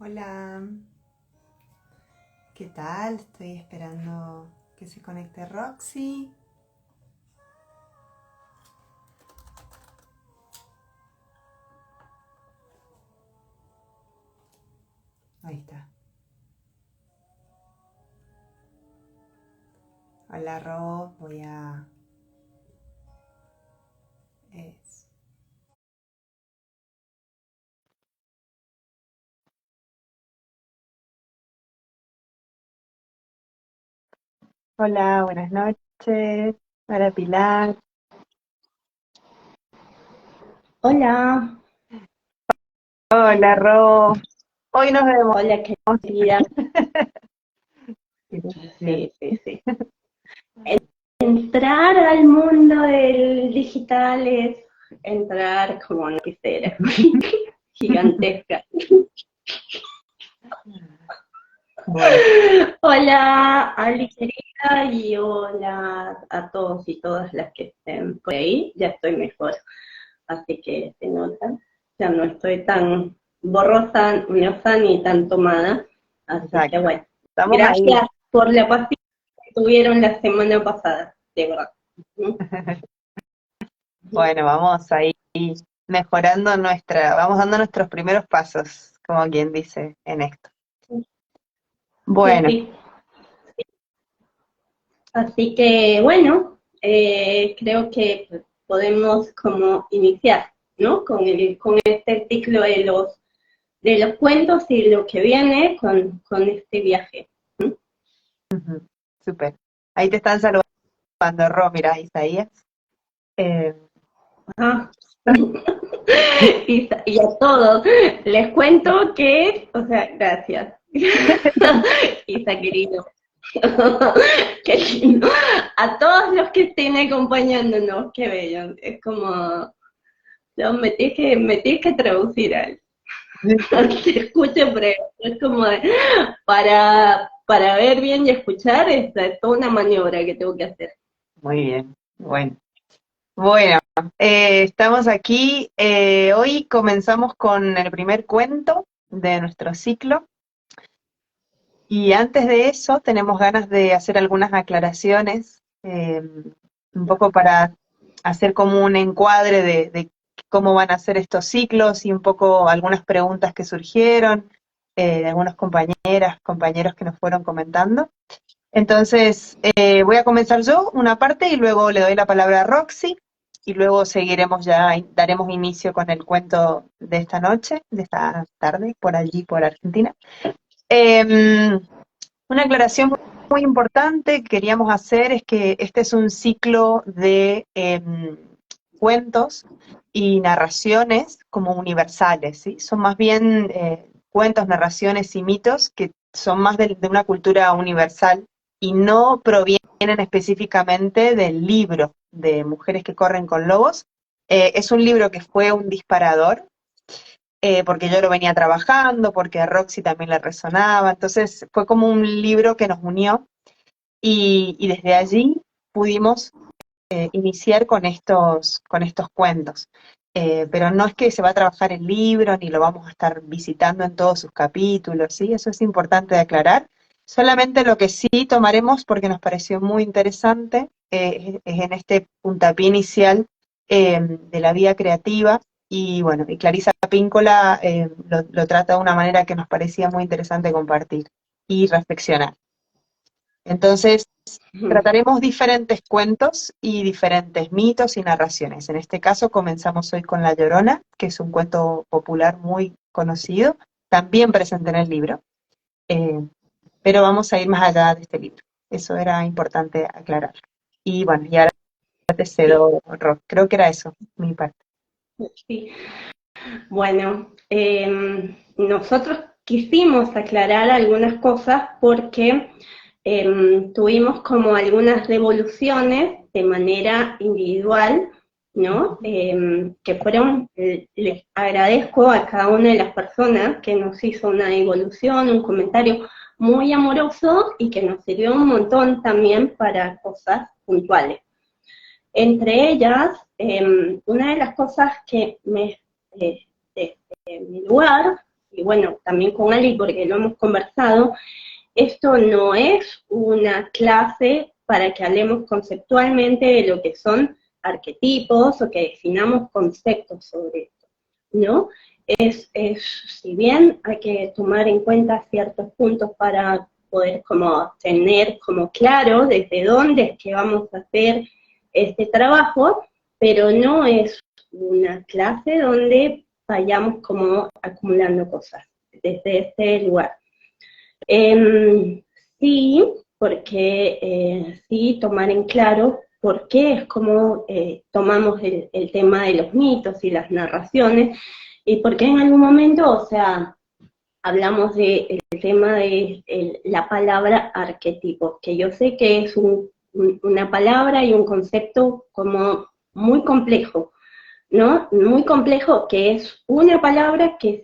Hola, ¿qué tal? Estoy esperando que se conecte Roxy. Ahí está. Hola, Ro. Voy a... es- Hola, buenas noches. Hola, Pilar. Hola, Hola, Ro. Hoy nos vemos. hola querida. Bien. Sí, sí, sí. Entrar al mundo del digital es entrar como una quisiera, gigantesca. Bueno, Hola, Ali querida, y hola a todos y todas las que estén por ahí. Ya estoy mejor, así que se nota. Ya no estoy tan borrosa, ni tan tomada. Así que exacto. bueno, Estamos ahí. gracias por la paciencia tuvieron la semana pasada, de verdad. Bueno, vamos ahí mejorando vamos dando nuestros primeros pasos, como quien dice en esto. Sí, Bueno, sí. Así que bueno, creo que podemos como iniciar, ¿no? Con este ciclo de los cuentos y lo que viene con este viaje. ujú, súper. Ahí te están saludando, Ro, mira, Isaías. Eh, Ajá. Y a todos les cuento que, o sea, gracias. Isa querido. Qué lindo. A todos los que estén acompañándonos, qué bello. Es como, no, me tienes que traducir algo. Te escucho, pero es como para ver bien y escuchar, es toda una maniobra que tengo que hacer. Muy bien, bueno. Bueno, estamos aquí. Hoy comenzamos con el primer cuento de nuestro ciclo y antes de eso tenemos ganas de hacer algunas aclaraciones, un poco para hacer como un encuadre de cómo van a ser estos ciclos y un poco algunas preguntas que surgieron de algunas compañeras, compañeros que nos fueron comentando. Entonces, voy a comenzar yo una parte y luego le doy la palabra a Roxy y luego seguiremos ya, daremos inicio con el cuento de esta noche, de esta tarde, por allí, por Argentina. Em, una aclaración muy importante que queríamos hacer es que este es un ciclo de cuentos y narraciones como universales, ¿sí? Son más bien cuentos, narraciones y mitos que son más de una cultura universal y no provienen específicamente del libro de Mujeres que corren con lobos. Es un libro que fue un disparador porque yo lo venía trabajando, porque a Roxy también le resonaba, entonces fue como un libro que nos unió y desde allí pudimos iniciar con estos cuentos. Pero no es que se va a trabajar el libro ni lo vamos a estar visitando en todos sus capítulos, ¿sí? Eso es importante de aclarar. Solamente lo que sí tomaremos, porque nos pareció muy interesante, es en este puntapié inicial de la vía creativa. Y bueno, y Clarisa Píncola lo trata de una manera que nos parecía muy interesante compartir y reflexionar. Entonces, trataremos diferentes cuentos y diferentes mitos y narraciones. En este caso comenzamos hoy con La Llorona, que es un cuento popular muy conocido, también presente en el libro, eh, pero vamos a ir más allá de este libro. Eso era importante aclarar. Y bueno, y ahora te Sí, cedo, Rob. Creo que era eso, mi parte. sí. Bueno, nosotros quisimos aclarar algunas cosas porque tuvimos como algunas devoluciones de manera individual, ¿no? Que fueron, les agradezco a cada una de las personas que nos hizo una devolución, un comentario muy amoroso y que nos sirvió un montón también para cosas puntuales. Entre ellas, una de las cosas que me, desde mi lugar, y bueno, también con Ali, porque lo hemos conversado, esto no es una clase para que hablemos conceptualmente de lo que son arquetipos o que definamos conceptos sobre esto, ¿no? Si bien hay que tomar en cuenta ciertos puntos para poder como tener como claro desde dónde es que vamos a hacer este trabajo, pero no es una clase donde vayamos como acumulando cosas desde este lugar. Sí, porque sí tomar en claro por qué es como tomamos el tema de los mitos y las narraciones, y por qué en algún momento, o sea, hablamos del tema de la palabra arquetipo, que yo sé que es una palabra y un concepto como muy complejo, ¿no? Muy complejo, que es una palabra que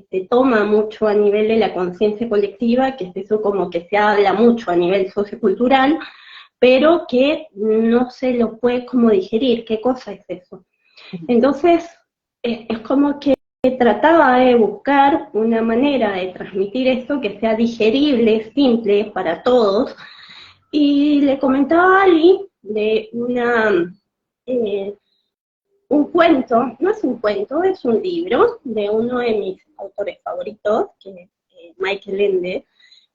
se toma mucho a nivel de la conciencia colectiva, que es eso como que se habla mucho a nivel sociocultural, pero que no se lo puede como digerir. ¿Qué cosa es eso? Entonces, es como que trataba de buscar una manera de transmitir esto que sea digerible, simple para todos, y le comentaba a Ali de un cuento, no es un cuento, es un libro de uno de mis autores favoritos, que es Michael Ende,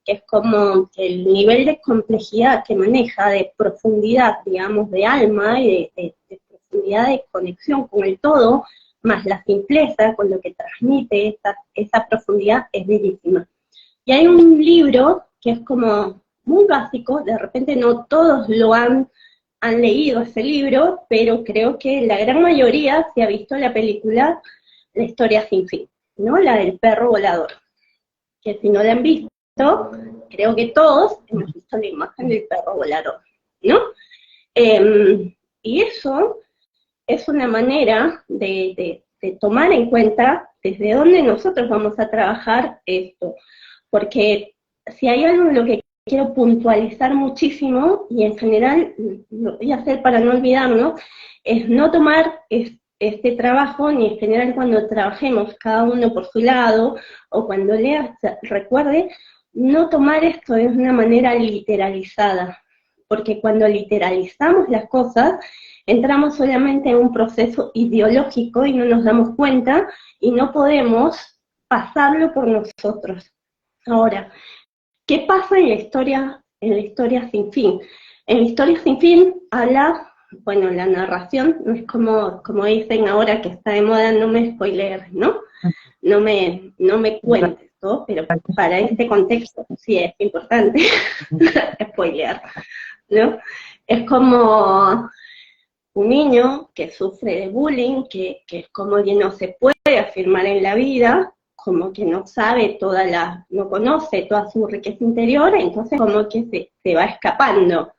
que es como el nivel de complejidad que maneja, de profundidad, digamos, de alma y de profundidad de conexión con el todo, más la simpleza con lo que transmite esa profundidad, es bellísima. Y hay un libro que es como muy básico, de repente no todos lo han leído ese libro, pero creo que la gran mayoría se ha visto la película La historia sin fin, ¿no? La del perro volador, que si no la han visto, creo que todos hemos visto la imagen del perro volador, ¿no? Y eso es una manera de tomar en cuenta desde dónde nosotros vamos a trabajar esto, porque si hay algo en lo que quiero puntualizar muchísimo, y en general lo voy a hacer para no olvidarnos, es no tomar este trabajo, ni en general cuando trabajemos cada uno por su lado, o cuando leas, recuerde, no tomar esto de una manera literalizada, porque cuando literalizamos las cosas, entramos solamente en un proceso ideológico y no nos damos cuenta, y no podemos pasarlo por nosotros. Ahora, ¿qué pasa en la historia sin fin? En la historia sin fin habla, bueno, la narración, no es como dicen ahora que está de moda, no me spoilees, ¿no? No me cuentes, ¿no? Pero para este contexto sí es importante spoilear, ¿no? Es como un niño que sufre de bullying, que es como que no se puede afirmar en la vida, como que no sabe no conoce toda su riqueza interior, entonces como que se va escapando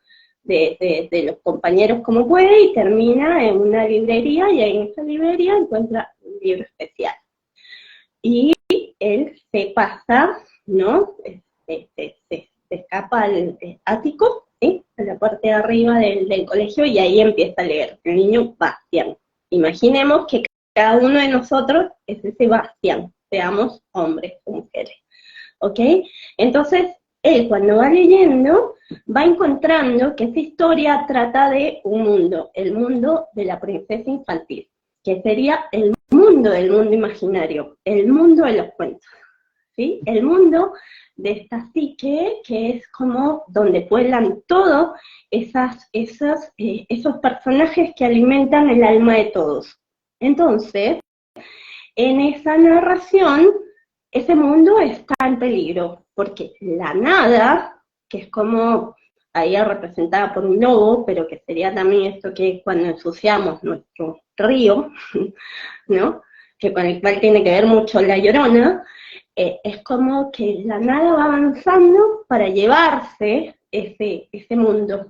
de los compañeros como puede y termina en una librería, y ahí en esa librería encuentra un libro especial. Y él se pasa, ¿no? Se escapa al ático, ¿sí? A la parte de arriba del colegio, y ahí empieza a leer. El niño Bastián. Imaginemos que cada uno de nosotros es ese Bastián, seamos hombres o mujeres, ¿ok? Entonces, él cuando va leyendo, va encontrando que esa historia trata de un mundo, el mundo de la princesa infantil, que sería el mundo del mundo imaginario, el mundo de los cuentos, ¿sí? El mundo de esta psique, que es como donde pueblan todos esos personajes que alimentan el alma de todos. Entonces, en esa narración, ese mundo está en peligro, porque la nada, que es como ahí representada por un lobo, pero que sería también esto que cuando ensuciamos nuestro río, ¿no? Que con el cual tiene que ver mucho La Llorona, es como que la nada va avanzando para llevarse ese mundo.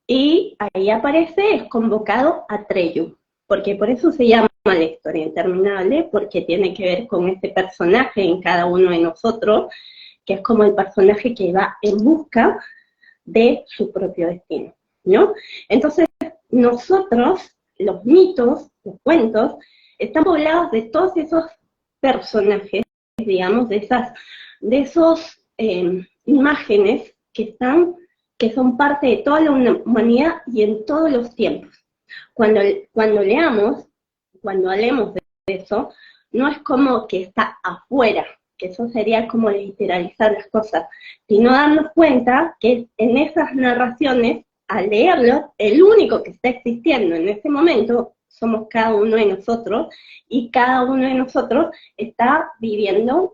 Y ahí aparece, es convocado Atreyu, porque por eso se llama La Historia Interminable, porque tiene que ver con ese personaje en cada uno de nosotros, que es como el personaje que va en busca de su propio destino, ¿no? Entonces, nosotros, los mitos, los cuentos, están poblados de todos esos personajes digamos, de esos imágenes que son parte de toda la humanidad y en todos los tiempos. Cuando hablemos de eso, no es como que está afuera, que eso sería como literalizar las cosas, sino darnos cuenta que en esas narraciones, al leerlo, el único que está existiendo en ese momento somos cada uno de nosotros, y cada uno de nosotros está viviendo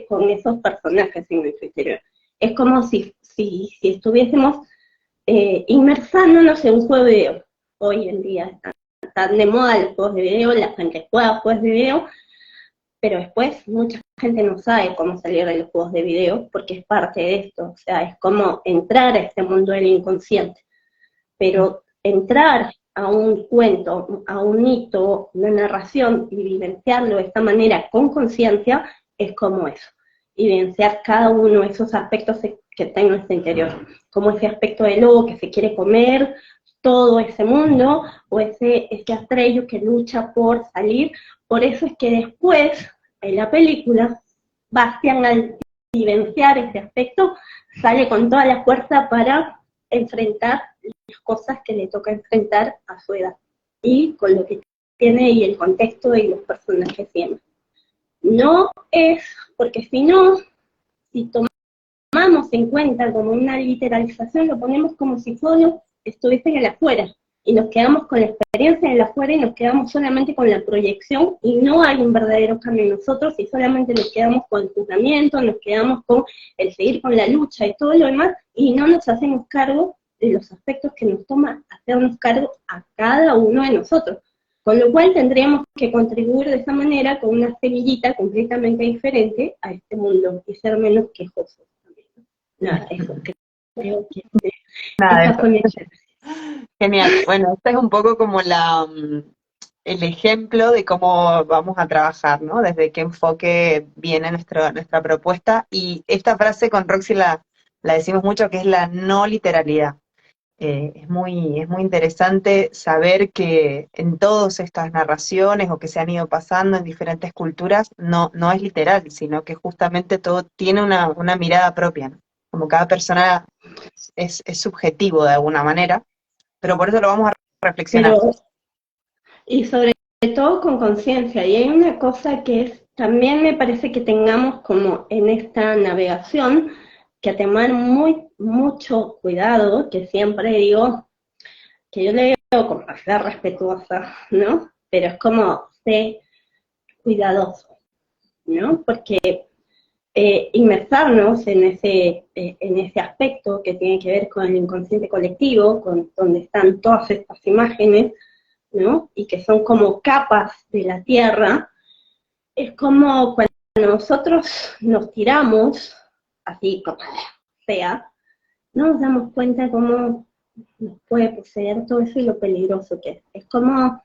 con esos personajes en nuestro interior. Es como si estuviésemos inmersándonos en un juego de video. Hoy en día están de moda los juegos de video, la gente juega juegos de video, pero después mucha gente no sabe cómo salir de los juegos de video, porque es parte de esto, o sea, es como entrar a este mundo del inconsciente. Pero entrar a un cuento, a un mito, una narración, y vivenciarlo de esta manera con conciencia, es como eso, vivenciar cada uno de esos aspectos que está en nuestro interior, como ese aspecto del lobo que se quiere comer todo ese mundo, o ese Atreyu que lucha por salir. Por eso es que después, en la película, Bastian, al vivenciar ese aspecto, sale con toda la fuerza para enfrentar las cosas que le toca enfrentar a su edad, y con lo que tiene y el contexto y los personajes siempre. No es, porque si no, si tomamos en cuenta como una literalización, lo ponemos como si solo estuviesen en el afuera, y nos quedamos con la experiencia del afuera y nos quedamos solamente con la proyección, y no hay un verdadero cambio en nosotros, y solamente nos quedamos con el juzgamiento, nos quedamos con el seguir con la lucha y todo lo demás, y no nos hacemos cargo de los aspectos que nos toma hacernos cargo a cada uno de nosotros. Con lo cual tendríamos que contribuir de esa manera con una semillita completamente diferente a este mundo y ser menos quejosos también. Nada, eso creo que Nada, esa eso. fue mi... Genial. Bueno, este es un poco como el ejemplo de cómo vamos a trabajar, ¿no? Desde qué enfoque viene nuestra propuesta. Y esta frase con Roxy la decimos mucho, que es la no literalidad. Es muy interesante saber que en todas estas narraciones o que se han ido pasando en diferentes culturas, no es literal, sino que justamente todo tiene una mirada propia, ¿no? Como cada persona es subjetivo de alguna manera, pero por eso lo vamos a reflexionar. Pero, y sobre todo con conciencia, y hay una cosa que es, también me parece que tengamos como en esta navegación, que tomar mucho cuidado, que siempre digo, que yo le digo como ser respetuosa, ¿no? Pero es como ser cuidadoso, ¿no? Porque inmersarnos en ese aspecto que tiene que ver con el inconsciente colectivo, con donde están todas estas imágenes, ¿no? Y que son como capas de la Tierra, es como cuando nosotros nos tiramos, así como sea, no nos damos cuenta cómo nos puede poseer todo eso y lo peligroso que es. Es como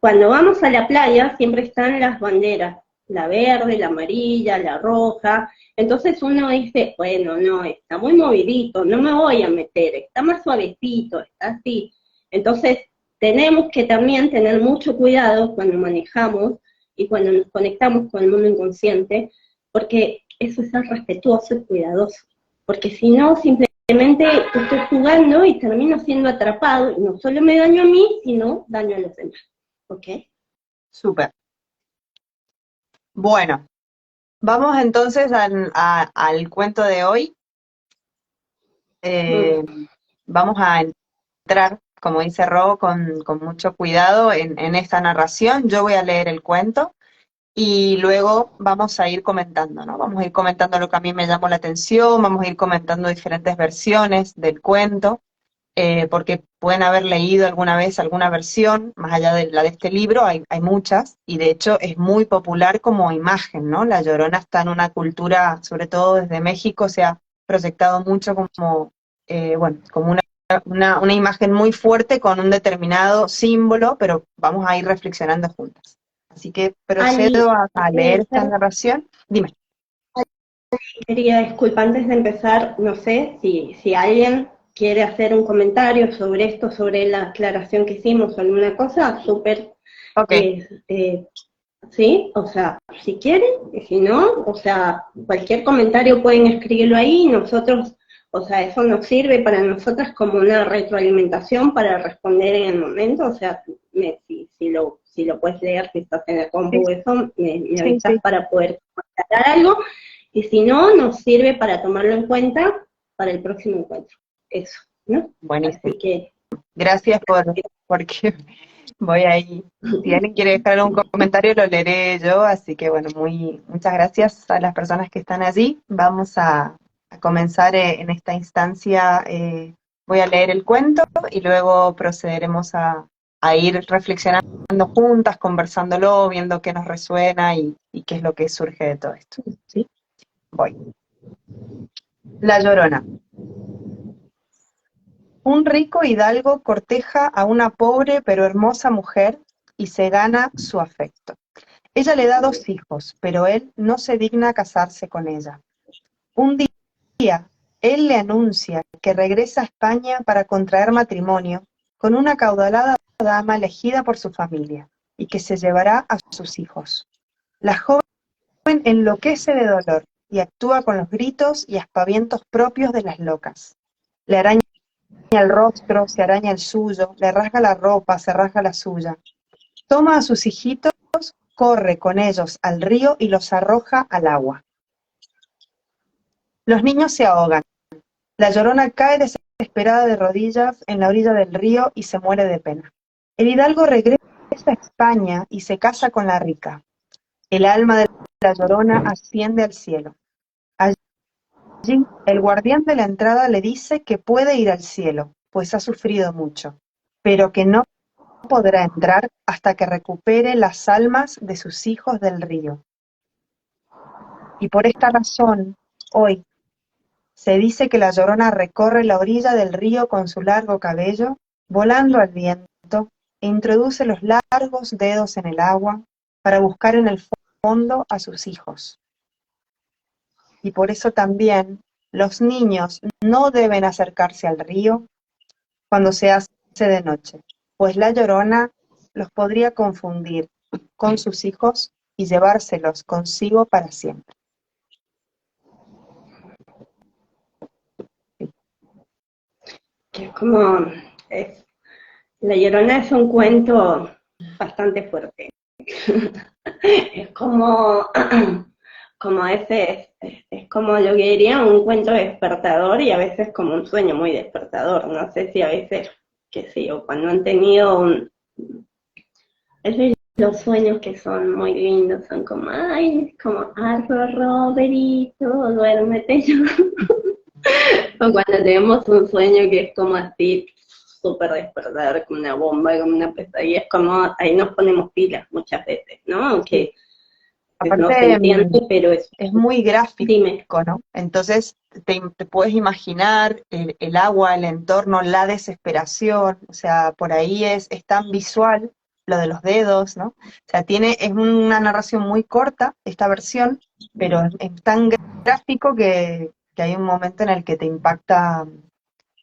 cuando vamos a la playa siempre están las banderas, la verde, la amarilla, la roja. Entonces uno dice, bueno, no, está muy movidito, no me voy a meter, está más suavecito, está así. Entonces tenemos que también tener mucho cuidado cuando manejamos y cuando nos conectamos con el mundo inconsciente, porque eso es ser respetuoso y cuidadoso. Porque si no, simplemente estoy jugando y termino siendo atrapado, y no solo me daño a mí, sino daño a los demás. ¿Ok? Súper. Bueno, vamos entonces al cuento de hoy. Vamos a entrar, como dice Ro, con mucho cuidado en esta narración. Yo voy a leer el cuento y luego vamos a ir comentando, ¿no? Vamos a ir comentando lo que a mí me llamó la atención, vamos a ir comentando diferentes versiones del cuento, porque pueden haber leído alguna vez alguna versión, más allá de la de este libro, hay muchas, y de hecho es muy popular como imagen, ¿no? La Llorona está en una cultura, sobre todo desde México, se ha proyectado mucho como, bueno, como una imagen muy fuerte con un determinado símbolo, pero vamos a ir reflexionando juntas. Así que Ali, procedo a leer esta narración. Dime. quería disculpar antes de empezar, no sé si alguien quiere hacer un comentario sobre esto, sobre la aclaración que hicimos o alguna cosa, súper, Ok. ¿sí? O sea, si quieren, y si no, o sea, cualquier comentario pueden escribirlo ahí, nosotros, o sea, eso nos sirve para nosotras como una retroalimentación para responder en el momento, o sea, si lo puedes leer, si estás en la Sí, compu, eso, me sí, avisas sí. para poder aclarar algo, y si no, nos sirve para tomarlo en cuenta para el próximo encuentro, eso, ¿no? Buenísimo. Así que, Gracias porque voy ahí. Si alguien quiere dejar un comentario, lo leeré yo. Así que bueno, muchas gracias a las personas que están allí. Vamos a comenzar en esta instancia. Voy a leer el cuento y luego procederemos a ir reflexionando juntas, conversándolo, viendo qué nos resuena y qué es lo que surge de todo esto. ¿Sí? Voy. La Llorona. Un rico hidalgo corteja a una pobre pero hermosa mujer y se gana su afecto. Ella le da 2 hijos, pero él no se digna a casarse con ella. Un día, él le anuncia que regresa a España para contraer matrimonio con una acaudalada dama elegida por su familia y que se llevará a sus hijos. La joven enloquece de dolor y actúa con los gritos y aspavientos propios de las locas. Le araña el rostro, se araña el suyo, le rasga la ropa, se rasga la suya. Toma a sus hijitos, corre con ellos al río y los arroja al agua. Los niños se ahogan. La Llorona cae desesperada de rodillas en la orilla del río y se muere de pena. El hidalgo regresa a España y se casa con la rica. El alma de la Llorona asciende al cielo. Allí, el guardián de la entrada le dice que puede ir al cielo, pues ha sufrido mucho, pero que no podrá entrar hasta que recupere las almas de sus hijos del río. Y por esta razón, hoy, se dice que la Llorona recorre la orilla del río con su largo cabello, volando al viento, e introduce los largos dedos en el agua para buscar en el fondo a sus hijos. Y por eso también los niños no deben acercarse al río cuando se hace de noche, pues la Llorona los podría confundir con sus hijos y llevárselos consigo para siempre. que es como, es, La Llorona es un cuento bastante fuerte. Es como, como a veces, es como lo que diría un cuento despertador y a veces como un sueño muy despertador. No sé si a veces, qué sé yo, cuando han tenido esos los sueños que son muy lindos, son como, ay, como, Arthur, Roberito, duérmete. O cuando tenemos un sueño que es como así, súper despertador, como una bomba, como una pesadilla, es como, ahí nos ponemos pilas muchas veces, ¿no? Sí. Aunque no se Aparte, entiende, pero es muy gráfico, dime. ¿no? Entonces te puedes imaginar el agua, el entorno, la desesperación, o sea, por ahí es tan visual lo de los dedos, ¿no? O sea, es una narración muy corta, esta versión, pero es tan gráfico que hay un momento en el que te impacta,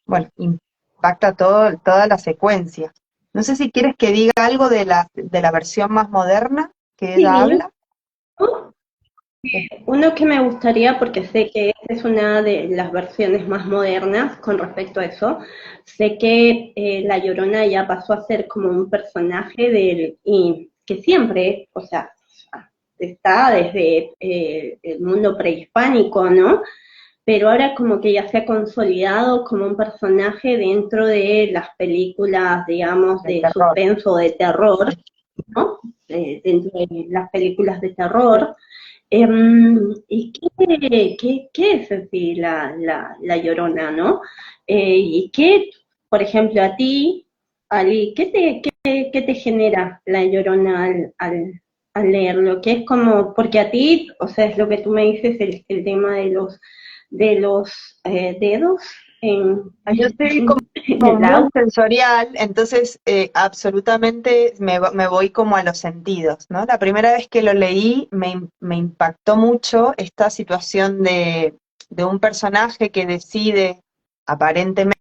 bueno, impacta toda la secuencia. No sé si quieres que diga algo de la versión más moderna que ella Sí, habla. uno que me gustaría, porque sé que esta es una de las versiones más modernas con respecto a eso, sé que La Llorona ya pasó a ser como un personaje y que siempre, o sea, está desde el mundo prehispánico, ¿no? Pero ahora como que ya se ha consolidado como un personaje dentro de las películas, digamos, El de terror. suspenso, de terror, ¿no? Dentro de las películas de terror. ¿Y qué es así la Llorona, no? ¿Y qué, por ejemplo, a ti, Ali, qué te genera la Llorona al leerlo? Que es como, porque a ti, o sea, es lo que tú me dices, el tema de los dedos en, Yo soy como, en como el muy agua. sensorial, entonces absolutamente me voy como a los sentidos, ¿no? La primera vez que lo leí me impactó mucho esta situación de un personaje que decide aparentemente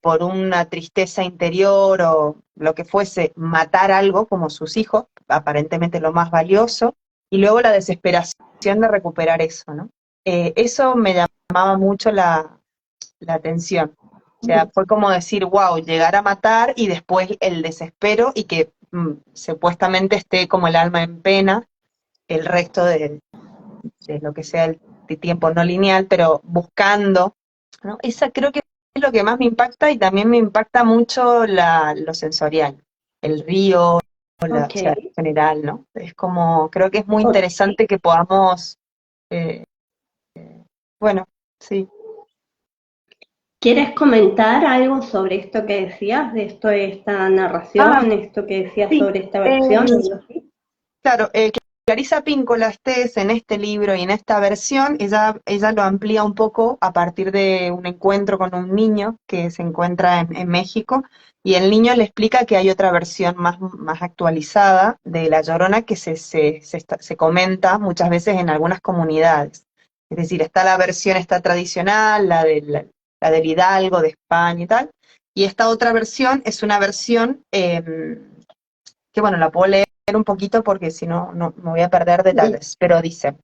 por una tristeza interior o lo que fuese, matar algo como sus hijos, aparentemente lo más valioso, y luego la desesperación de recuperar eso, ¿no? Eso me llamaba mucho la atención. O sea, fue como decir, wow, llegar a matar y después el desespero y que supuestamente esté como el alma en pena el resto de lo que sea el de tiempo no lineal, pero buscando, ¿no? Esa creo que es lo que más me impacta y también me impacta mucho lo sensorial, el río, la Ok, ciudad en general, ¿no? Es como, creo que es muy ok. interesante que podamos, eh, bueno, sí. ¿Quieres comentar algo sobre esto que decías, de esto de esta Ah, narración, esto que decías sí. sobre esta Eh, versión? ¿Algo así? Claro, Clarisa Píncola Estés en este libro y en esta versión, ella lo amplía un poco a partir de un encuentro con un niño que se encuentra en México, y el niño le explica que hay otra versión más actualizada de La Llorona que se comenta muchas veces en algunas comunidades. Es decir, está la versión esta tradicional, la del Hidalgo, de España y tal, y esta otra versión es una versión que, bueno, la puedo leer un poquito porque si no, no me voy a perder Sí. detalles, pero dice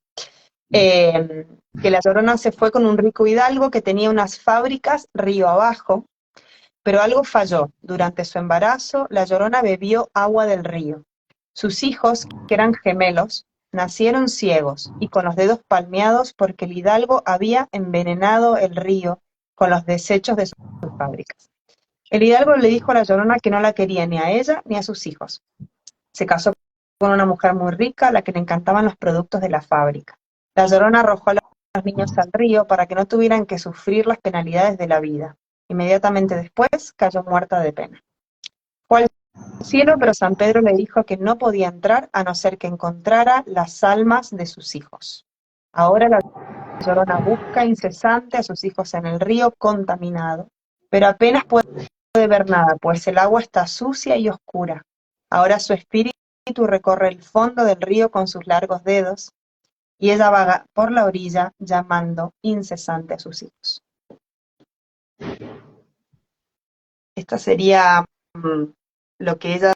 que la Llorona se fue con un rico hidalgo que tenía unas fábricas río abajo, pero algo falló. Durante su embarazo, la Llorona bebió agua del río. Sus hijos, que eran gemelos, nacieron ciegos y con los dedos palmeados porque el hidalgo había envenenado el río con los desechos de sus fábricas. El hidalgo le dijo a la Llorona que no la quería ni a ella ni a sus hijos. Se casó con una mujer muy rica a la que le encantaban los productos de la fábrica. La Llorona arrojó a los niños al río para que no tuvieran que sufrir las penalidades de la vida. Inmediatamente después cayó muerta de pena. Fue al cielo, pero San Pedro le dijo que no podía entrar a no ser que encontrara las almas de sus hijos. Ahora la Llorona busca incesante a sus hijos en el río contaminado, pero apenas puede ver nada, pues el agua está sucia y oscura. Ahora su espíritu recorre el fondo del río con sus largos dedos, y ella vaga por la orilla llamando incesante a sus hijos. Esta sería lo que ella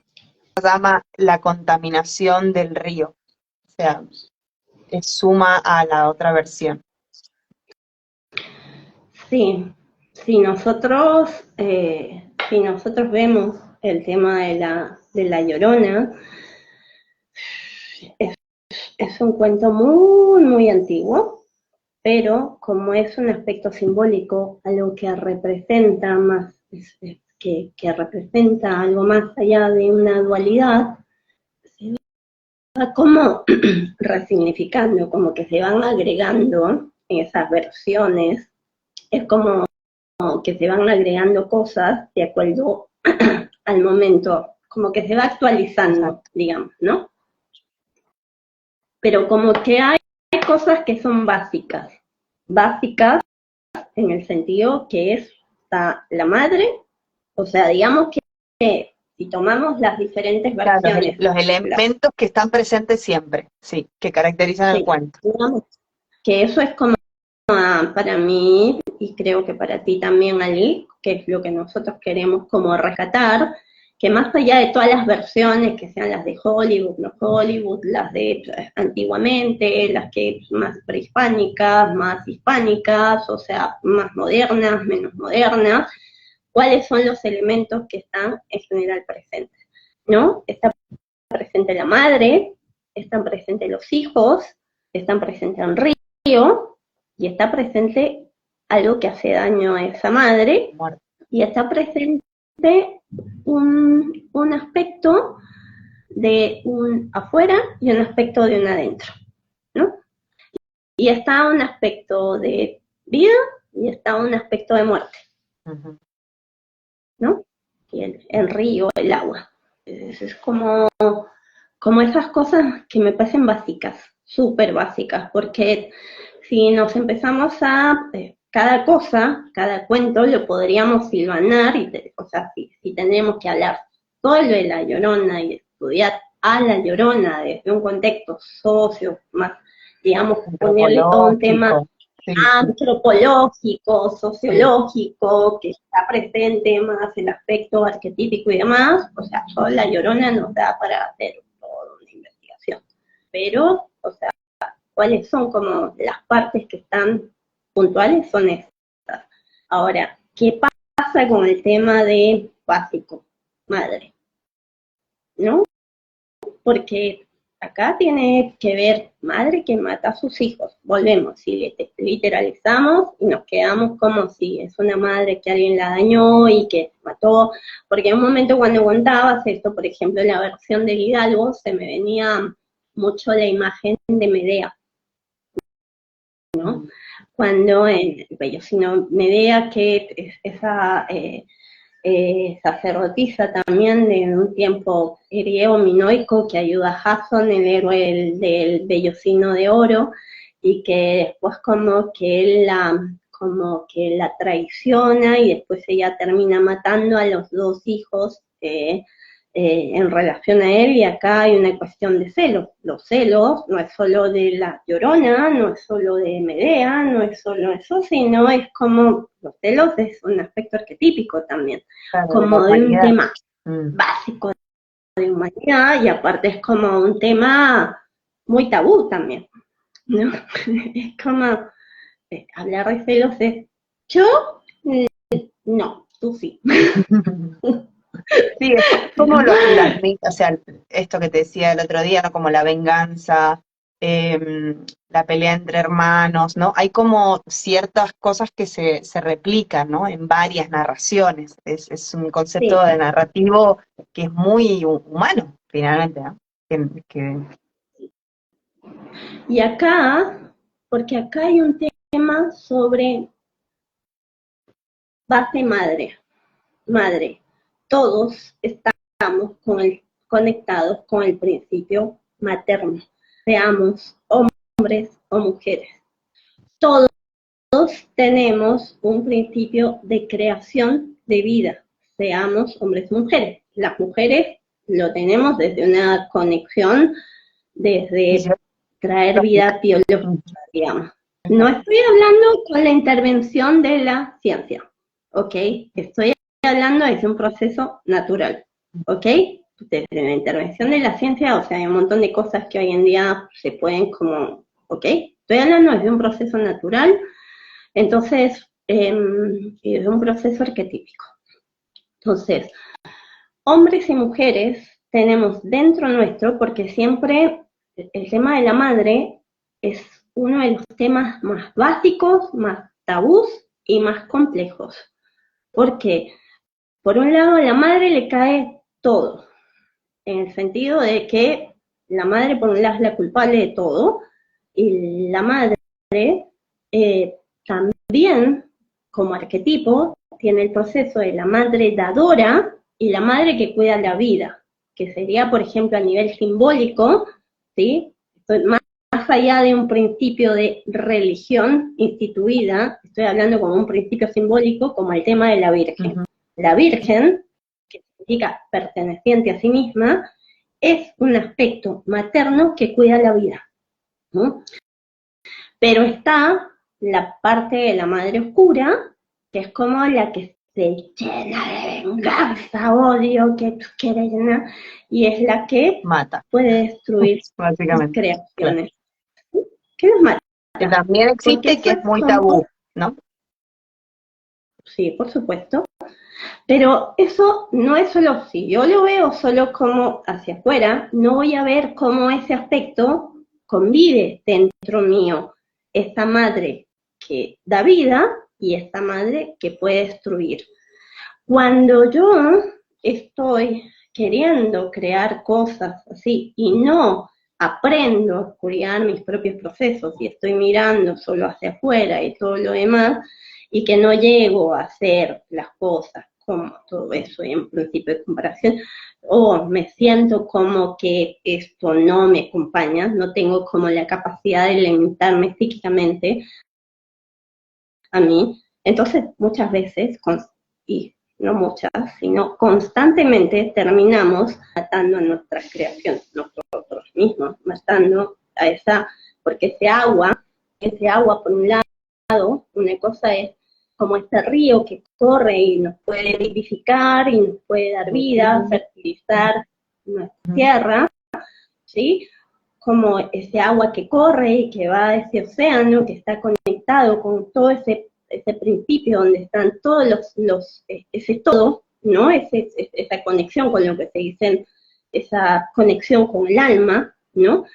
llama la contaminación del río, o sea, es suma a la otra versión. Sí, si nosotros vemos el tema de la Llorona, es un cuento muy, muy antiguo, pero como es un aspecto simbólico, algo que representa más, que representa algo más allá de una dualidad, se va como resignificando, como que se van agregando en esas versiones, es como que se van agregando cosas de acuerdo al momento, como que se va actualizando, Exacto. digamos, ¿no? Pero como que hay cosas que son básicas, básicas en el sentido que es la madre, o sea, digamos que si tomamos las diferentes Claro, versiones, los elementos que están presentes siempre, sí, que caracterizan el sí, cuento. digamos que eso es como para mí, y creo que para ti también, Ali, que es lo que nosotros queremos como rescatar, que más allá de todas las versiones, que sean las de Hollywood, no Hollywood, las de antiguamente, las que más prehispánicas, más hispánicas, o sea, más modernas, menos modernas, cuáles son los elementos que están en general presentes, ¿no? Está presente la madre, están presentes los hijos, están presentes el río, y está presente algo que hace daño a esa madre, Muerte. y está presente un aspecto de un afuera y un aspecto de un adentro, ¿no? Y está un aspecto de vida y está un aspecto de muerte, Uh-huh. ¿no? Y el río, el agua. Es como esas cosas que me parecen básicas, súper básicas, porque si nos empezamos a cada cosa, cada cuento lo podríamos silvanar, o sea, si tendríamos que hablar solo de la Llorona y estudiar a la Llorona desde un contexto socio, más, digamos, ponerle todo un tema Antropológico, sí, antropológico, sí. sociológico, que está presente más el aspecto arquetípico y demás, o sea, solo la Llorona nos da para hacer todo pero, o sea, cuáles son como las partes que están puntuales son estas. Ahora, ¿qué pasa con el tema de básico? Madre, ¿no? Porque acá tiene que ver madre que mata a sus hijos. Volvemos, si literalizamos y nos quedamos como si es una madre que alguien la dañó y que mató, porque en un momento cuando contabas esto, por ejemplo, en la versión de Hidalgo, se me venía mucho la imagen de Medea, ¿no? Cuando en el Bellocino Medea, que es esa sacerdotisa también de un tiempo griego minoico que ayuda a Jasón, el héroe del Bellocino de Oro, y que después como que la traiciona y después ella termina matando a los dos hijos en relación a él, y acá hay una cuestión de celos. Los celos no es solo de la Llorona, no es solo de Medea, no es solo eso, sino es como, los celos es un aspecto arquetípico también, Claro, como de un tema Mm. básico de humanidad, y aparte es como un tema muy tabú también, ¿no? Es como, hablar de celos es, yo, no, tú sí. Sí, es como o sea, esto que te decía el otro día, ¿no? Como la venganza, la pelea entre hermanos, ¿no? Hay como ciertas cosas que se replican, ¿no? En varias narraciones. Es un concepto Sí. de narrativo que es muy humano, finalmente, ¿no? Que Y acá, porque acá hay un tema sobre base madre, madre. Todos estamos conectados con el principio materno, seamos hombres o mujeres. Todos tenemos un principio de creación de vida, seamos hombres o mujeres. Las mujeres lo tenemos desde una conexión, desde traer vida biológica, digamos. No estoy hablando con la intervención de la ciencia, ¿ok? Estoy hablando desde un proceso natural, ¿ok? Desde la intervención de la ciencia, o sea, hay un montón de cosas que hoy en día se pueden como, ¿ok? Estoy hablando desde un proceso natural, entonces, desde un proceso arquetípico. Entonces, hombres y mujeres tenemos dentro nuestro, porque siempre el tema de la madre es uno de los temas más básicos, más tabús y más complejos. Porque, por un lado, a la madre le cae todo, en el sentido de que la madre, por un lado, es la culpable de todo, y la madre también, como arquetipo, tiene el proceso de la madre dadora y la madre que cuida la vida, que sería, por ejemplo, a nivel simbólico, ¿sí? Más allá de un principio de religión instituida, estoy hablando como un principio simbólico, como el tema de la Virgen. La Virgen, que significa perteneciente a sí misma, es un aspecto materno que cuida la vida, ¿no? Pero está la parte de la madre oscura, que es como la que se llena de venganza, odio, que tú quieres llenar, y es la que mata, puede destruir básicamente. creaciones. Claro. ¿Qué los mata? Que también Porque existe, eso que es es muy como, tabú, ¿no? sí, por supuesto, pero eso no es solo, si yo lo veo solo como hacia afuera, no voy a ver cómo ese aspecto convive dentro mío, esta madre que da vida y esta madre que puede destruir. Cuando yo estoy queriendo crear cosas así y no aprendo a cuidar mis propios procesos y estoy mirando solo hacia afuera y todo lo demás, y que no llego a hacer las cosas como todo eso y en principio de comparación, o me siento como que esto no me acompaña, no tengo como la capacidad de limitarme psíquicamente a mí, entonces muchas veces, y no muchas, sino constantemente terminamos matando a nuestra creación, nosotros mismos, matando a esa, porque ese agua por un lado, una cosa es como este río que corre y nos puede vivificar y nos puede dar vida, fertilizar nuestra tierra, ¿sí? como ese agua que corre y que va a ese océano, que está conectado con todo ese principio donde están todos ese todo, ¿no? Esa conexión con lo que se dice, esa conexión con el alma, ¿no?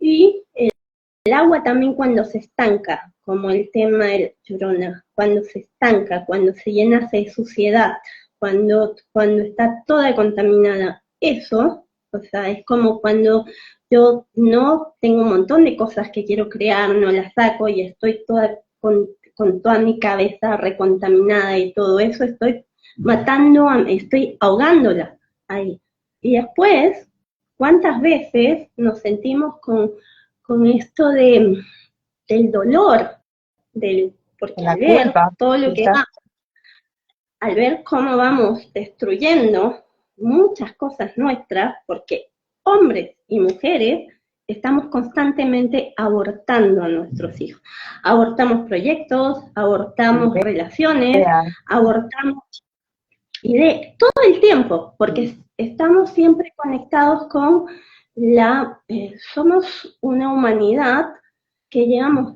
Y el agua también cuando se estanca, como el tema del Llorona, cuando se estanca, cuando se llena de suciedad, cuando está toda contaminada, eso, o sea, es como cuando yo no tengo un montón de cosas que quiero crear, no las saco y estoy toda con toda mi cabeza recontaminada y todo eso, estoy estoy ahogándola ahí. Y después, ¿cuántas veces nos sentimos con esto del dolor, porque La al ver culpa, todo lo que quizás. va, al ver cómo vamos destruyendo muchas cosas nuestras, porque hombres y mujeres estamos constantemente abortando a nuestros hijos. Abortamos proyectos, abortamos relaciones, Ideas. abortamos todo el tiempo, porque estamos siempre conectados con somos una humanidad que llevamos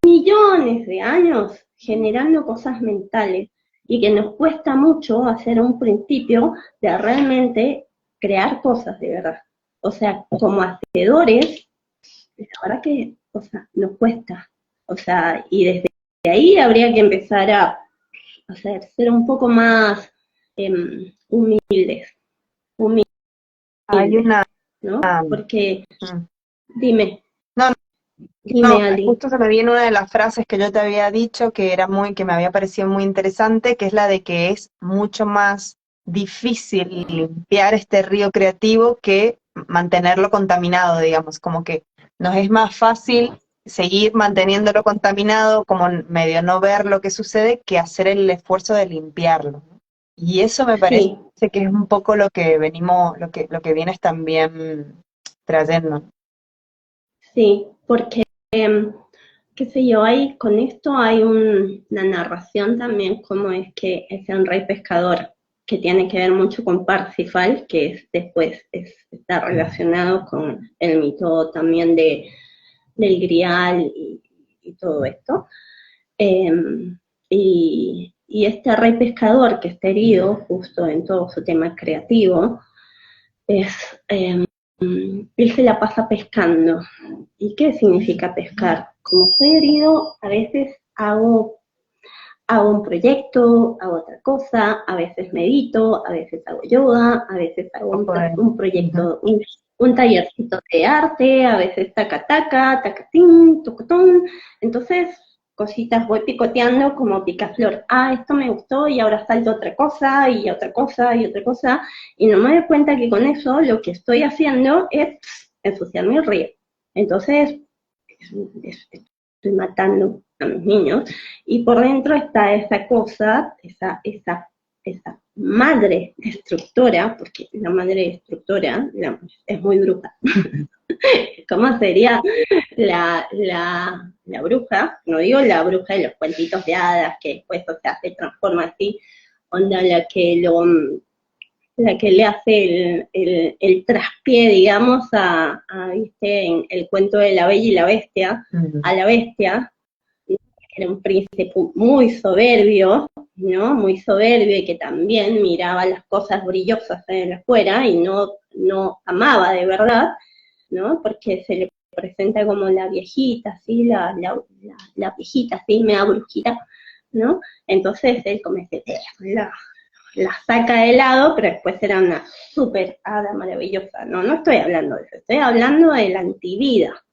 millones de años generando cosas mentales y que nos cuesta mucho hacer un principio de realmente crear cosas de verdad. O sea, como hacedores, la verdad que, o sea, nos cuesta. O sea, y desde ahí habría que empezar a ser un poco más humildes, Hay una... ¿no? Porque, mm, dime, no, dime, no, Ali. justo se me viene una de las frases que yo te había dicho que me había parecido muy interesante, que es la de que es mucho más difícil limpiar este río creativo que mantenerlo contaminado, digamos, como que nos es más fácil seguir manteniéndolo contaminado, como medio no ver lo que sucede, que hacer el esfuerzo de limpiarlo, ¿no? Y eso me parece Sí, que es un poco lo que venimos, lo que vienes también trayendo. sí, porque, qué sé yo, con esto hay una narración también, como es que es un rey pescador, que tiene que ver mucho con Parsifal, que después está relacionado con el mito también del Grial y todo esto. Eh, y este rey pescador que está herido justo en todo su tema creativo, es, eh, él se la pasa pescando. ¿Y qué significa pescar? Como soy herido, a veces hago un proyecto, hago otra cosa, a veces medito, a veces hago yoga, a veces hago Un poco de... un Ujú. proyecto, un tallercito de arte, a veces taca taca, tacatín, tocotón. Entonces, cositas voy picoteando como picaflor. Ah, esto me gustó y ahora salto otra cosa y otra cosa y otra cosa. Y no me doy cuenta que con eso lo que estoy haciendo es ensuciar mi río. Entonces, estoy matando a mis niños, y por dentro está esa cosa, esa madre destructora, porque la madre destructora es muy bruja. ¿Cómo sería la bruja? No digo la bruja de los cuentitos de hadas, que después, o sea, se transforma así, onda la que le hace el traspié, digamos, ¿viste? En el cuento de la Bella y la Bestia, Ujú. a la bestia, que era un príncipe muy soberbio, ¿no? Muy soberbio y que también miraba las cosas brillosas en afuera y no amaba de verdad, ¿no? Porque se le presenta como la viejita, así, la viejita, así, mea brujita, ¿no? Entonces él como dice, la saca de lado, pero después era una super hada maravillosa. No, no estoy hablando de eso, estoy hablando de la antivida,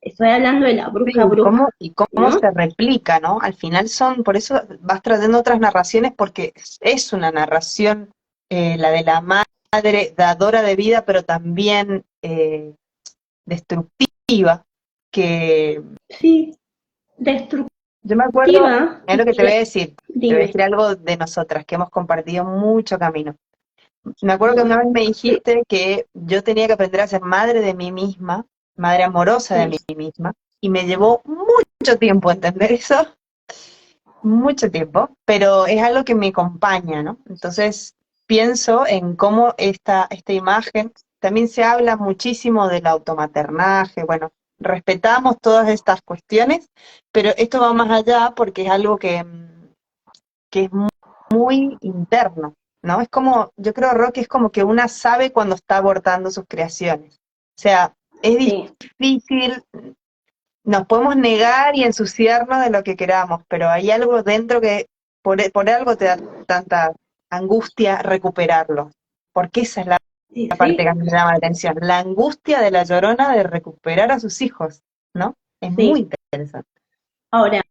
estoy hablando de la Sí, bruja bruja, y cómo ¿no? se replica, ¿no? Al final son, por eso vas trayendo otras narraciones, porque es una narración, la de la madre dadora de vida, pero también destructiva, que Sí, yo me acuerdo, destructiva, es lo que te voy a dime, decir algo de nosotras, que hemos compartido mucho camino. Me acuerdo que una vez me sí, dijiste que yo tenía que aprender a ser madre de mí misma, madre amorosa de sí, mí misma, y me llevó mucho tiempo entender eso, mucho tiempo, pero es algo que me acompaña, ¿no? Entonces pienso en cómo esta imagen también se habla muchísimo del automaternaje, bueno, respetamos todas estas cuestiones, pero esto va más allá porque es algo que es muy interno, ¿no? Es como, yo creo, Roque, es como que una sabe cuando está abortando sus creaciones. O sea, es Sí, difícil, nos podemos negar y ensuciarnos de lo que queramos, pero hay algo dentro que por algo te da tanta angustia recuperarlo, porque esa es sí, la parte sí, que me llama la atención, la angustia de la Llorona de recuperar a sus hijos, ¿no? Es muy sí. interesante. Ahora,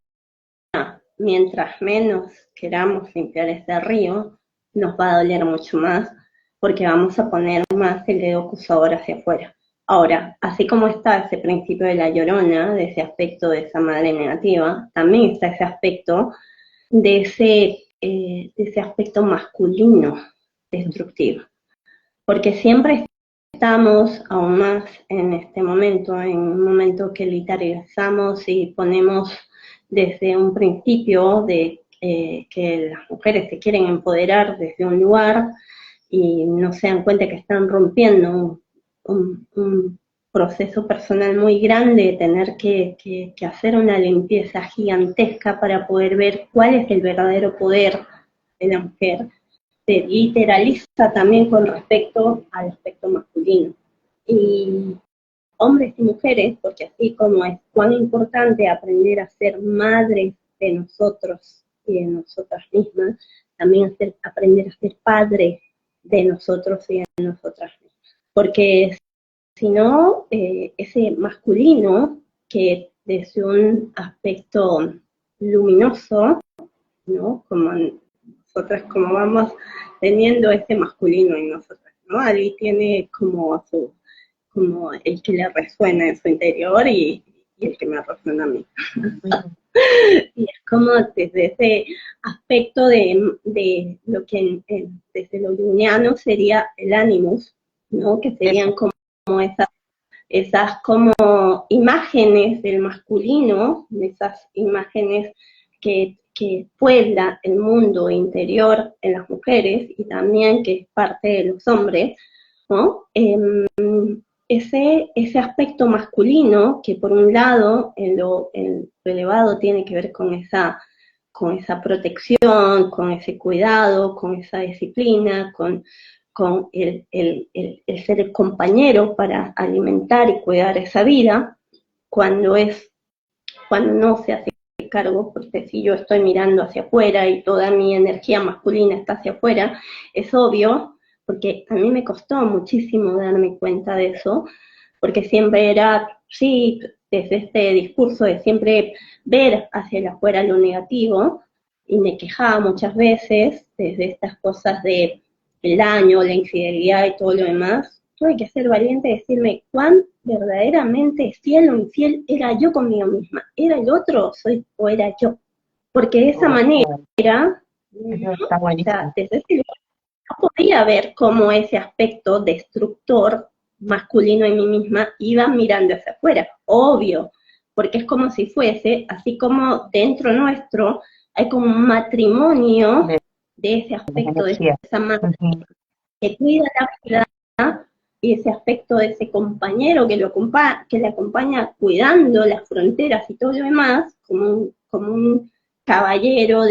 mientras menos queramos limpiar ese río, nos va a doler mucho más porque vamos a poner más el dedo acusador hacia afuera. Ahora, así como está ese principio de la llorona, de ese aspecto de esa madre negativa, también está ese aspecto de ese aspecto masculino destructivo. Porque siempre estamos aún más en este momento, en un momento que literalizamos y ponemos desde un principio de que las mujeres se quieren empoderar desde un lugar y no se dan cuenta que están rompiendo un proceso personal muy grande, de tener que hacer una limpieza gigantesca para poder ver cuál es el verdadero poder de la mujer, se literaliza también con respecto al aspecto masculino. Y hombres y mujeres, porque así como es cuán importante aprender a ser madres de nosotros y de nosotras mismas, también aprender a ser padres de nosotros y de nosotras mismas. Porque si no, ese masculino que desde un aspecto luminoso, ¿no? Como nosotras como vamos teniendo ese masculino en nosotras, ¿no? Ali tiene como el que le resuena en su interior y el que me resuena a mí. Ujú. Y es como desde ese aspecto de lo que desde lo junguiano sería el animus, ¿no? Que serían Eso. como esas como imágenes del masculino, esas imágenes que puebla el mundo interior en las mujeres y también que es parte de los hombres, ¿no? Ese aspecto masculino que por un lado en lo elevado tiene que ver con esa protección, con ese cuidado, con esa disciplina, con el ser el compañero para alimentar y cuidar esa vida, cuando cuando no se hace cargo, porque si yo estoy mirando hacia afuera y toda mi energía masculina está hacia afuera, es obvio, porque a mí me costó muchísimo darme cuenta de eso, porque siempre era, sí, desde este discurso de siempre ver hacia el afuera lo negativo, y me quejaba muchas veces desde estas cosas de el daño, la infidelidad y todo lo demás, tuve que ser valiente y decirme cuán verdaderamente fiel o infiel era yo conmigo misma. ¿Era el otro o era yo? Porque de esa manera, Eso está o sea, buenísimo. desde ese lugar no podía ver cómo ese aspecto destructor masculino en mí misma iba mirando hacia afuera, obvio, porque es como si fuese, así como dentro nuestro hay como un matrimonio De de ese las aspecto, de energías. esa madre Ujú. que cuida la vida y ese aspecto de ese compañero que le acompaña cuidando las fronteras y todo lo demás, como un caballero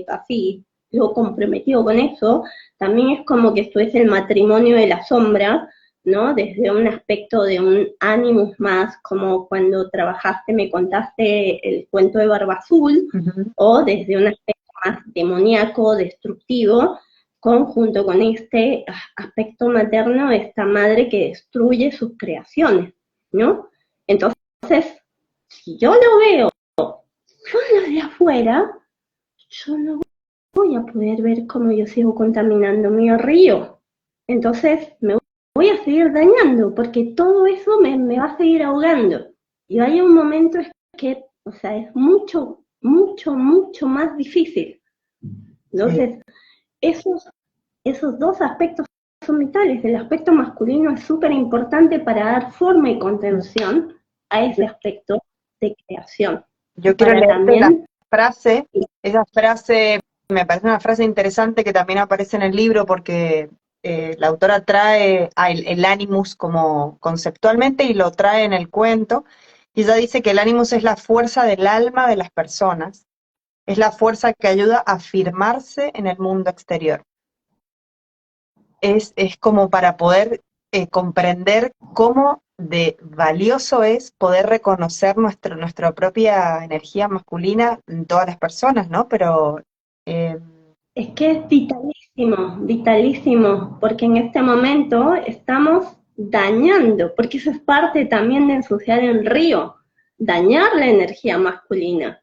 así, yo comprometido con eso, también es como que esto es el matrimonio de la sombra, ¿no? Desde un aspecto de un ánimo más, como cuando trabajaste, me contaste el cuento de Barba Azul, Ujú. o desde un aspecto más demoníaco, destructivo, junto con este aspecto materno de esta madre que destruye sus creaciones, ¿no? Entonces, si yo lo veo yo desde afuera, yo no voy a poder ver cómo yo sigo contaminando mi río. Entonces, me voy a seguir dañando, porque todo eso me va a seguir ahogando. Y hay un momento que, o sea, es mucho, mucho, mucho más difícil. Sí. Entonces, esos dos aspectos son vitales. El aspecto masculino es súper importante para dar forma y contención a ese aspecto de creación. Y Yo quiero para leerte la también, frase, esa frase me parece una frase interesante que también aparece en el libro porque la autora trae el Animus como conceptualmente y lo trae en el cuento, y ella dice que el Animus es la fuerza del alma de las personas, es la fuerza que ayuda a afirmarse en el mundo exterior. Es como para poder comprender cómo de valioso es poder reconocer nuestra propia energía masculina en todas las personas, ¿no? Pero eh, Es que es vitalísimo, vitalísimo, porque en este momento estamos dañando, porque eso es parte también de ensuciar el río, dañar la energía masculina,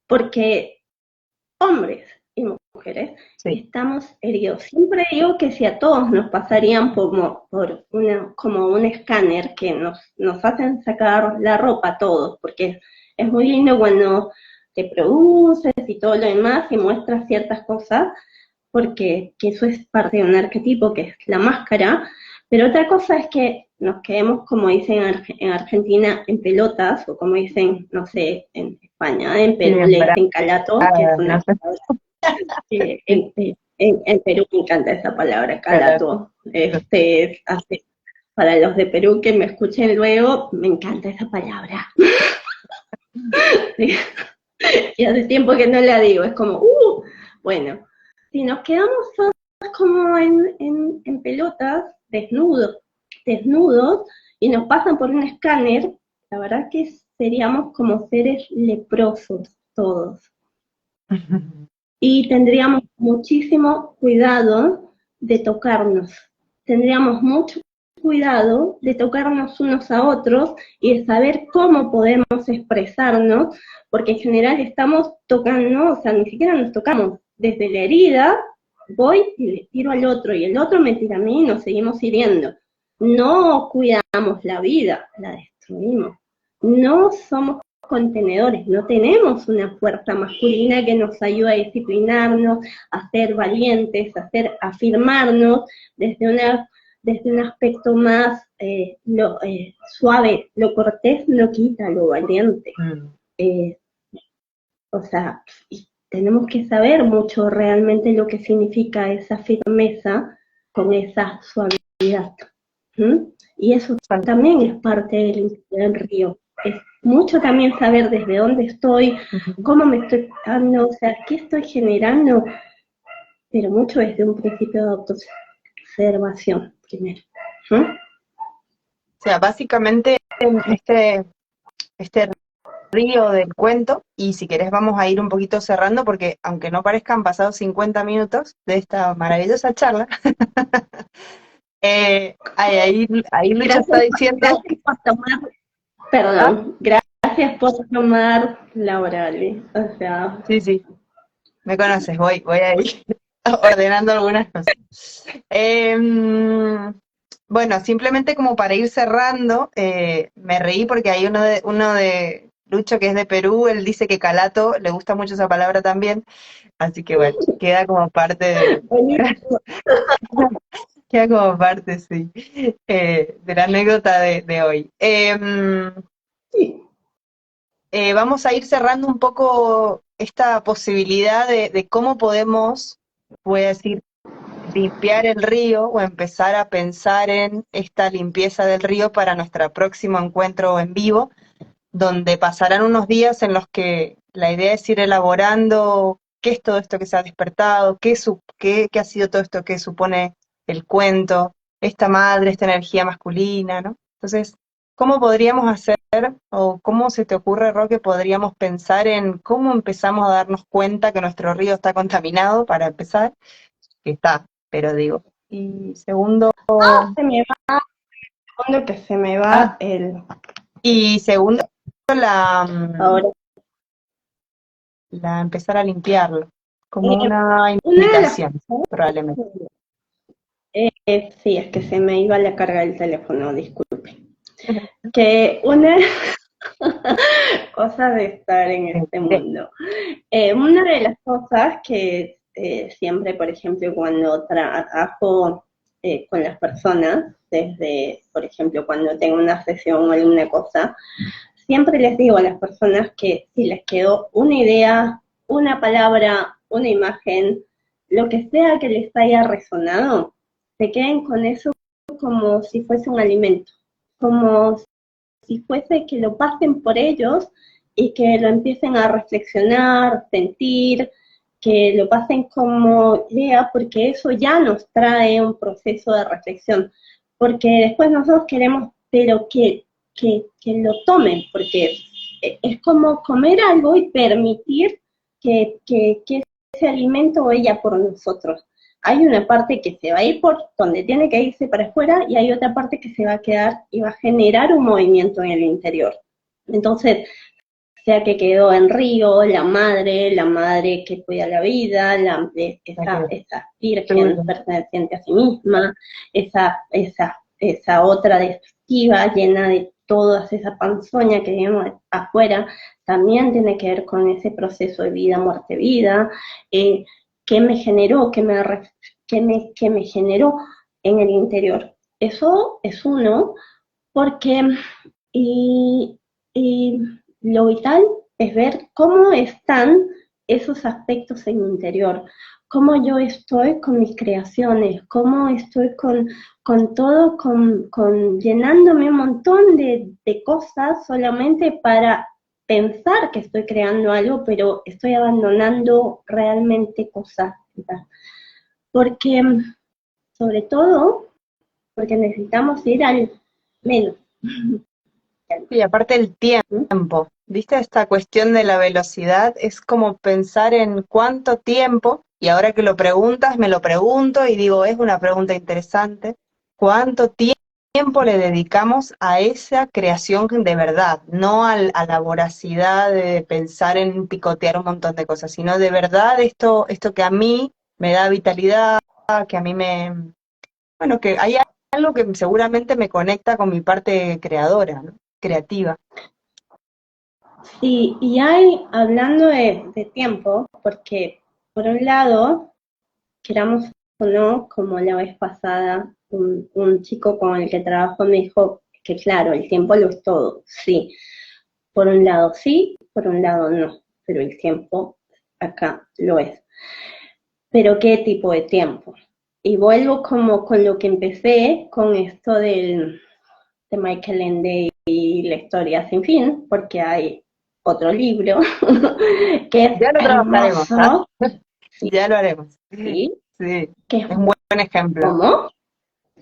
porque hombres y mujeres sí, estamos heridos. Siempre digo que si a todos nos pasarían como un escáner que nos hacen sacar la ropa a todos, porque es muy lindo cuando te produces y todo lo demás y muestras ciertas cosas, porque que eso es parte de un arquetipo que es la máscara, pero otra cosa es que nos quedemos, como dicen en Argentina, en pelotas, o como dicen, no sé, en España, en sí, Perú le dicen calato, que es no una sé, palabra que en Perú me encanta esa palabra, claro. calato. Para los de Perú que me escuchen luego, me encanta esa palabra. Y hace tiempo que no la digo, es como, bueno, si nos quedamos todos como en pelotas, desnudos, y nos pasan por un escáner, la verdad que seríamos como seres leprosos todos. Y tendríamos muchísimo cuidado de tocarnos. Tendríamos mucho cuidado de tocarnos unos a otros y de saber cómo podemos expresarnos, porque en general estamos tocando, o sea, ni siquiera nos tocamos. Desde la herida voy y le tiro al otro y el otro me tira a mí y nos seguimos hiriendo. No cuidamos la vida, la destruimos. No somos contenedores, no tenemos una fuerza masculina que nos ayude a disciplinarnos, a ser valientes, a afirmarnos desde un aspecto más suave. Lo cortés no quita lo valiente. Mm. Eh, o sea, y tenemos que saber mucho realmente lo que significa esa firmeza con esa suavidad. ¿Mm? Y eso también es parte del río. Es mucho también saber desde dónde estoy, Ujú. cómo me estoy dando, o sea, qué estoy generando, pero mucho desde un principio de autoobservación primero. ¿Mm? O sea, básicamente este río del cuento, y si querés vamos a ir un poquito cerrando, porque aunque no parezcan pasados 50 minutos de esta maravillosa charla, ahí Lucha está diciendo, Gracias por tomar, ah, perdón, gracias por tomar la oral, o sea, sí, sí, me conoces, voy a ir ordenando algunas cosas. Bueno, simplemente como para ir cerrando, me reí porque hay uno de Lucho que es de Perú, él dice que calato, le gusta mucho esa palabra también, así que bueno, queda como parte queda como parte, sí, de la anécdota de hoy. Vamos a ir cerrando un poco esta posibilidad de cómo podemos, voy a decir, limpiar el río o empezar a pensar en esta limpieza del río para nuestro próximo encuentro en vivo, donde pasarán unos días en los que la idea es ir elaborando qué es todo esto que se ha despertado, qué ha sido todo esto que supone el cuento, esta madre, esta energía masculina, ¿no? Entonces, ¿cómo podríamos hacer o cómo se te ocurre, Roque, podríamos pensar en cómo empezamos a darnos cuenta que nuestro río está contaminado, para empezar, que está, pero digo, y segundo, se me va, segundo que se me va ah, el, y segundo, la, mm, ahora. empezar a limpiarlo, como Eh, una una de las invitación, probablemente. sí, es que se me iba la carga del teléfono, disculpe. Que una cosa de estar en este mundo. Una de las cosas que siempre, por ejemplo, cuando trabajo con las personas, desde, por ejemplo, cuando tengo una sesión o alguna cosa, siempre les digo a las personas que si les quedó una idea, una palabra, una imagen, lo que sea que les haya resonado, se queden con eso como si fuese un alimento, como si fuese que lo pasen por ellos y que lo empiecen a reflexionar, sentir, que lo pasen como idea, porque eso ya nos trae un proceso de reflexión, porque después nosotros queremos, pero que lo tomen, porque es como comer algo y permitir que ese alimento vaya por nosotros. Hay una parte que se va a ir por donde tiene que irse para afuera y hay otra parte que se va a quedar y va a generar un movimiento en el interior. Entonces, sea que quedó en Río, la madre que cuida la vida, esa virgen perteneciente a sí misma, esa otra destructiva, llena de toda esa panzoña que vemos afuera, también tiene que ver con ese proceso de vida, muerte, vida, que me generó, que me generó en el interior. Eso es uno, porque y lo vital es ver cómo están esos aspectos en mi interior, cómo yo estoy con mis creaciones, cómo estoy con todo, con llenándome un montón de cosas solamente para pensar que estoy creando algo, pero estoy abandonando realmente cosas. Porque, sobre todo, porque necesitamos ir al menos. Y aparte el tiempo, ¿viste? Esta cuestión de la velocidad es como pensar en cuánto tiempo, y ahora que lo preguntas, me lo pregunto y digo, es una pregunta interesante, ¿cuánto tiempo le dedicamos a esa creación de verdad? No a la voracidad de pensar en picotear un montón de cosas, sino de verdad esto que a mí me da vitalidad, que a mí bueno, que hay algo que seguramente me conecta con mi parte creadora, ¿no? Creativa. Sí, y hay, hablando de tiempo, porque por un lado, queramos o no, como la vez pasada, un chico con el que trabajo me dijo que claro, el tiempo lo es todo, sí. Por un lado sí, por un lado no, pero el tiempo acá lo es. Pero ¿qué tipo de tiempo? Y vuelvo como con lo que empecé, con esto de Michael Ende y la historia sin fin, porque hay otro libro que es Ya lo trabajaremos, ¿ah? hermoso, sí, Ya lo haremos. sí, Sí, que es es un buen ejemplo. Momo,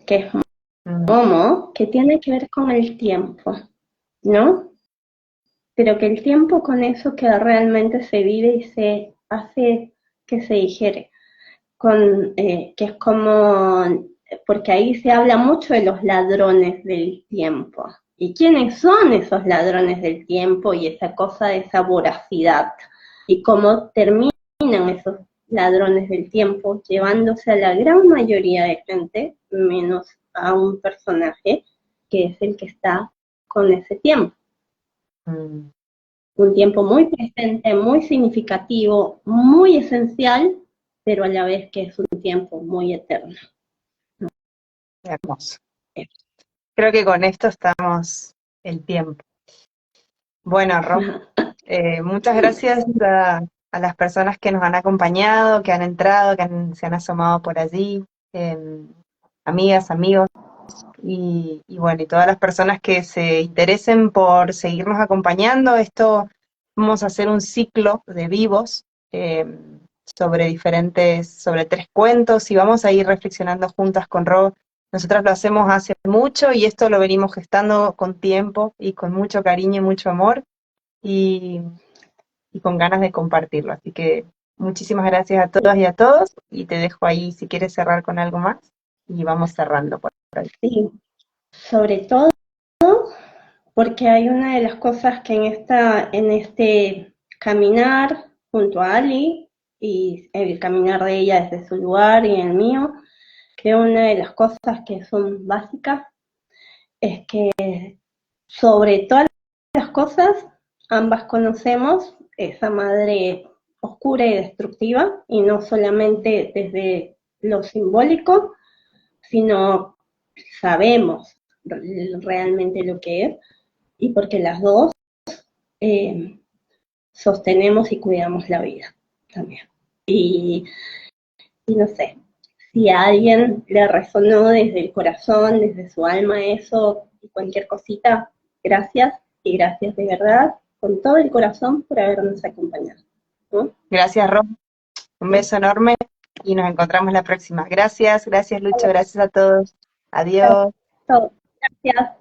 que es Mm, Momo, que tiene que ver con el tiempo, ¿no? Pero que el tiempo con eso que realmente se vive y se hace que se digiere, que es como, porque ahí se habla mucho de los ladrones del tiempo. ¿Y quiénes son esos ladrones del tiempo y esa cosa de esa voracidad? Y cómo terminan esos ladrones del tiempo llevándose a la gran mayoría de gente, menos a un personaje que es el que está con ese tiempo. mm, Un tiempo muy presente, muy significativo, muy esencial, pero a la vez que es un tiempo muy eterno. hermoso. Creo que con esto estamos el tiempo. Bueno, Ro, muchas gracias a las personas que nos han acompañado, que han entrado, se han asomado por allí, amigas, amigos. Y bueno, y todas las personas que se interesen por seguirnos acompañando, esto vamos a hacer un ciclo de vivos sobre 3 cuentos y vamos a ir reflexionando juntas con Rob. Nosotras lo hacemos hace mucho y esto lo venimos gestando con tiempo y con mucho cariño y mucho amor y, y con ganas de compartirlo. Así que muchísimas gracias a todas y a todos y te dejo ahí si quieres cerrar con algo más y vamos cerrando por ahí. Sí, sobre todo porque hay una de las cosas que en este caminar junto a Ali y el caminar de ella desde su lugar y el mío, creo una de las cosas que son básicas es que sobre todas las cosas ambas conocemos esa madre oscura y destructiva y no solamente desde lo simbólico, sino sabemos realmente lo que es y porque las dos eh, sostenemos y cuidamos la vida también. Y no sé, si a alguien le resonó desde el corazón, desde su alma eso, y cualquier cosita, gracias, y gracias de verdad, con todo el corazón por habernos acompañado, ¿no? Gracias, Ros. Un beso enorme y nos encontramos la próxima. Gracias, gracias, Lucho. Gracias a todos. Adiós. Todo. Gracias.